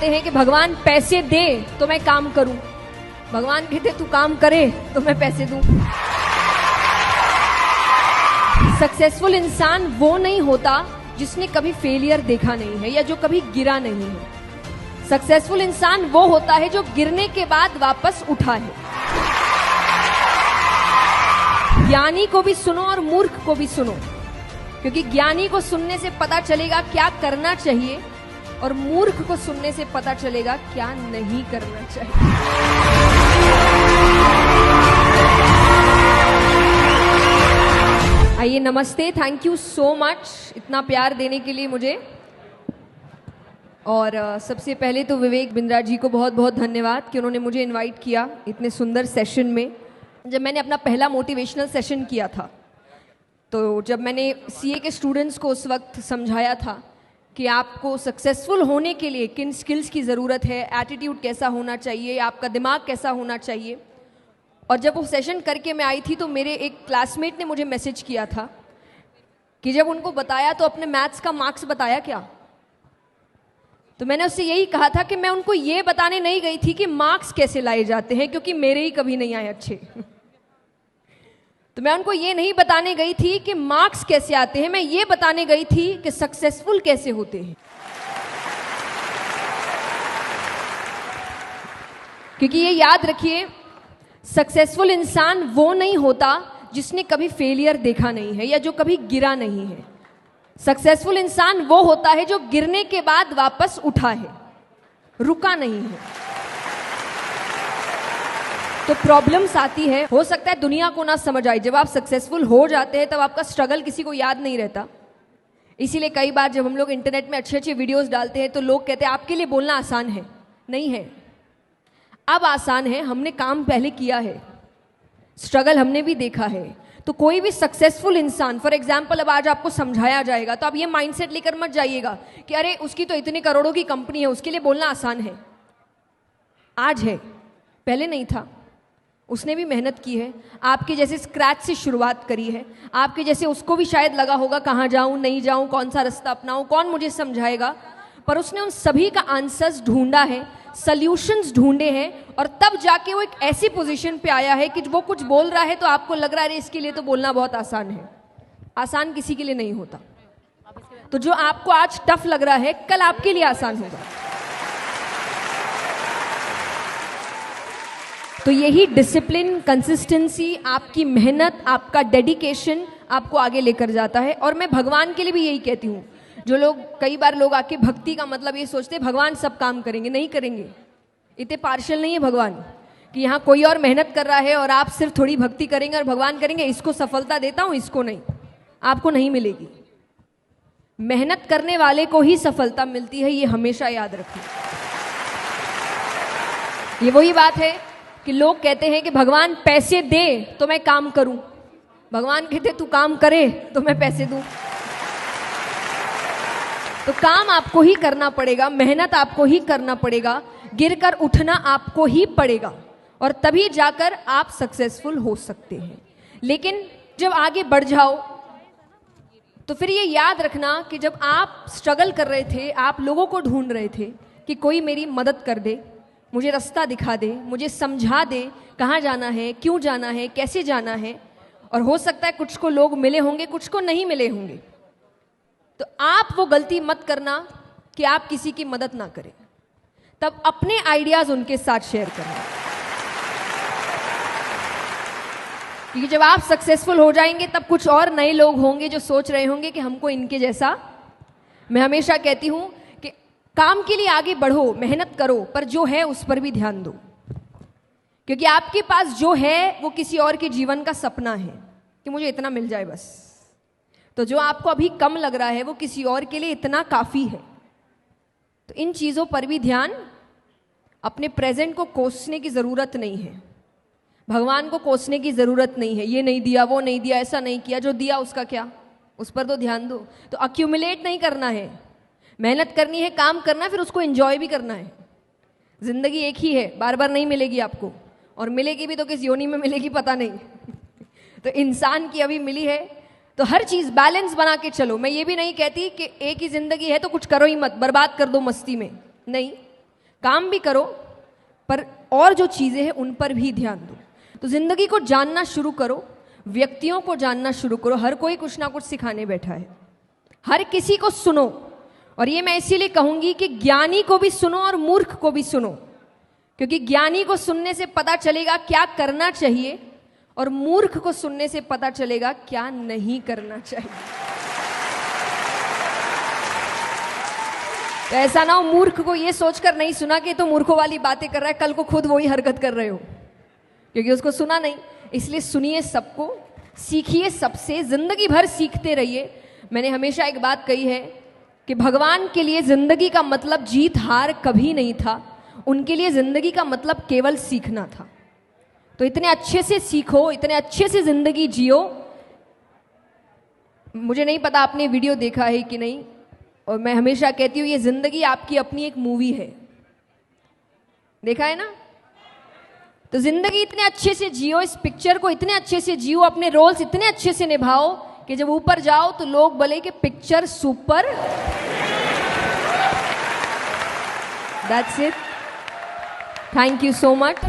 कहते हैं कि भगवान पैसे दे तो मैं काम करूं, भगवान कहते तू काम करे तो मैं पैसे दूं। सक्सेसफुल इंसान वो नहीं होता जिसने कभी फेलियर देखा नहीं है या जो कभी गिरा नहीं है। सक्सेसफुल इंसान वो होता है जो गिरने के बाद वापस उठा है। ज्ञानी को भी सुनो और मूर्ख को भी सुनो, क्योंकि ज्ञानी को सुनने से पता चलेगा क्या करना चाहिए और मूर्ख को सुनने से पता चलेगा क्या नहीं करना चाहिए। आइए, नमस्ते, थैंक यू सो मच इतना प्यार देने के लिए मुझे। और सबसे पहले तो विवेक बिंद्रा जी को बहुत बहुत धन्यवाद कि उन्होंने मुझे इनवाइट किया इतने सुंदर सेशन में। जब मैंने अपना पहला मोटिवेशनल सेशन किया था, तो जब मैंने सीए के स्टूडेंट्स को उस वक्त समझाया था कि आपको सक्सेसफुल होने के लिए किन स्किल्स की ज़रूरत है, एटीट्यूड कैसा होना चाहिए, आपका दिमाग कैसा होना चाहिए, और जब वो सेशन करके मैं आई थी तो मेरे एक क्लासमेट ने मुझे मैसेज किया था कि जब उनको बताया तो अपने मैथ्स का मार्क्स बताया क्या। तो मैंने उससे यही कहा था कि मैं उनको ये बताने नहीं गई थी कि मार्क्स कैसे लाए जाते हैं, क्योंकि मेरे ही कभी नहीं आए अच्छे। तो मैं उनको ये नहीं बताने गई थी कि मार्क्स कैसे आते हैं, मैं ये बताने गई थी कि सक्सेसफुल कैसे होते हैं। क्योंकि ये याद रखिए, सक्सेसफुल इंसान वो नहीं होता जिसने कभी फेलियर देखा नहीं है या जो कभी गिरा नहीं है। सक्सेसफुल इंसान वो होता है जो गिरने के बाद वापस उठा है, रुका नहीं है। तो प्रॉब्लम्स आती है, हो सकता है दुनिया को ना समझ आए। जब आप सक्सेसफुल हो जाते हैं तब आपका स्ट्रगल किसी को याद नहीं रहता। इसीलिए कई बार जब हम लोग इंटरनेट में अच्छे अच्छे वीडियोस डालते हैं तो लोग कहते हैं आपके लिए बोलना आसान है। नहीं है, अब आसान है, हमने काम पहले किया है, स्ट्रगल हमने भी देखा है। तो कोई भी सक्सेसफुल इंसान, फॉर एग्जाम्पल अब आज आपको समझाया जाएगा तो आप ये माइंडसेट लेकर मत जाइएगा कि अरे उसकी तो इतने करोड़ों की कंपनी है, उसके लिए बोलना आसान है। आज है, पहले नहीं था। उसने भी मेहनत की है, आपके जैसे स्क्रैच से शुरुआत करी है। आपके जैसे उसको भी शायद लगा होगा कहाँ जाऊँ, नहीं जाऊँ, कौन सा रास्ता अपनाऊँ, कौन मुझे समझाएगा। पर उसने उन सभी का आंसर्स ढूंढा है, सॉल्यूशंस ढूंढे हैं, और तब जाके वो एक ऐसी पोजीशन पे आया है कि वो कुछ बोल रहा है तो आपको लग रहा है इसके लिए तो बोलना बहुत आसान है। आसान किसी के लिए नहीं होता। तो जो आपको आज टफ लग रहा है, कल आपके लिए आसान होगा। तो यही डिसिप्लिन, कंसिस्टेंसी, आपकी मेहनत, आपका डेडिकेशन आपको आगे लेकर जाता है। और मैं भगवान के लिए भी यही कहती हूँ। जो लोग, कई बार लोग आके भक्ति का मतलब ये सोचते हैं भगवान सब काम करेंगे। नहीं करेंगे, इतने पार्शियल नहीं है भगवान कि यहाँ कोई और मेहनत कर रहा है और आप सिर्फ थोड़ी भक्ति करेंगे और भगवान करेंगे इसको सफलता देता हूँ, इसको नहीं। आपको नहीं मिलेगी। मेहनत करने वाले को ही सफलता मिलती है, ये हमेशा याद रखें। ये वही बात है कि लोग कहते हैं कि भगवान पैसे दे तो मैं काम करूं, भगवान कहते तू काम करे तो मैं पैसे दूं। तो काम आपको ही करना पड़ेगा, मेहनत आपको ही करना पड़ेगा, गिरकर उठना आपको ही पड़ेगा, और तभी जाकर आप सक्सेसफुल हो सकते हैं। लेकिन जब आगे बढ़ जाओ तो फिर ये याद रखना कि जब आप स्ट्रगल कर रहे थे, आप लोगों को ढूंढ रहे थे कि कोई मेरी मदद कर दे, मुझे रास्ता दिखा दे, मुझे समझा दे कहाँ जाना है, क्यों जाना है, कैसे जाना है। और हो सकता है कुछ को लोग मिले होंगे, कुछ को नहीं मिले होंगे। तो आप वो गलती मत करना कि आप किसी की मदद ना करें। तब अपने आइडियाज उनके साथ शेयर करना, क्योंकि जब आप सक्सेसफुल हो जाएंगे तब कुछ और नए लोग होंगे जो सोच रहे होंगे कि हमको इनके जैसा। मैं हमेशा कहती हूं कि काम के लिए आगे बढ़ो, मेहनत करो, पर जो है उस पर भी ध्यान दो, क्योंकि आपके पास जो है वो किसी और के जीवन का सपना है कि मुझे इतना मिल जाए बस। तो जो आपको अभी कम लग रहा है वो किसी और के लिए इतना काफ़ी है। तो इन चीज़ों पर भी ध्यान, अपने प्रेजेंट को कोसने की ज़रूरत नहीं है, भगवान को कोसने की ज़रूरत नहीं है। ये नहीं दिया, वो नहीं दिया, ऐसा नहीं किया, जो दिया उसका क्या, उस पर तो ध्यान दो। तो अक्यूमुलेट नहीं करना है, मेहनत करनी है, काम करना है, फिर उसको एंजॉय भी करना है। ज़िंदगी एक ही है, बार बार नहीं मिलेगी आपको, और मिलेगी भी तो किस योनि में मिलेगी पता नहीं। तो इंसान की अभी मिली है, तो हर चीज़ बैलेंस बना के चलो। मैं ये भी नहीं कहती कि एक ही ज़िंदगी है तो कुछ करो ही मत, बर्बाद कर दो मस्ती में, नहीं। काम भी करो, पर और जो चीज़ें हैं उन पर भी ध्यान दो। तो ज़िंदगी को जानना शुरू करो, व्यक्तियों को जानना शुरू करो। हर कोई कुछ ना कुछ सिखाने बैठा है, हर किसी को सुनो। और ये मैं इसीलिए कहूँगी कि ज्ञानी को भी सुनो और मूर्ख को भी सुनो, क्योंकि ज्ञानी को सुनने से पता चलेगा क्या करना चाहिए, और मूर्ख को सुनने से पता चलेगा क्या नहीं करना चाहिए। तो ऐसा ना हो मूर्ख को ये सोचकर नहीं सुना कि तो मूर्खों वाली बातें कर रहा है, कल को खुद वही हरकत कर रहे हो, क्योंकि उसको सुना नहीं। इसलिए सुनिए सबको, सीखिए सबसे, जिंदगी भर सीखते रहिए। मैंने हमेशा एक बात कही है कि भगवान के लिए जिंदगी का मतलब जीत हार कभी नहीं था, उनके लिए जिंदगी का मतलब केवल सीखना था। तो इतने अच्छे से सीखो, इतने अच्छे से जिंदगी जियो। मुझे नहीं पता आपने वीडियो देखा है कि नहीं, और मैं हमेशा कहती हूँ ये जिंदगी आपकी अपनी एक मूवी है, देखा है ना? तो जिंदगी इतने अच्छे से जियो, इस पिक्चर को इतने अच्छे से जियो, अपने रोल्स इतने अच्छे से निभाओ कि जब ऊपर जाओ तो लोग बोले कि picture super. That's it, thank you so much.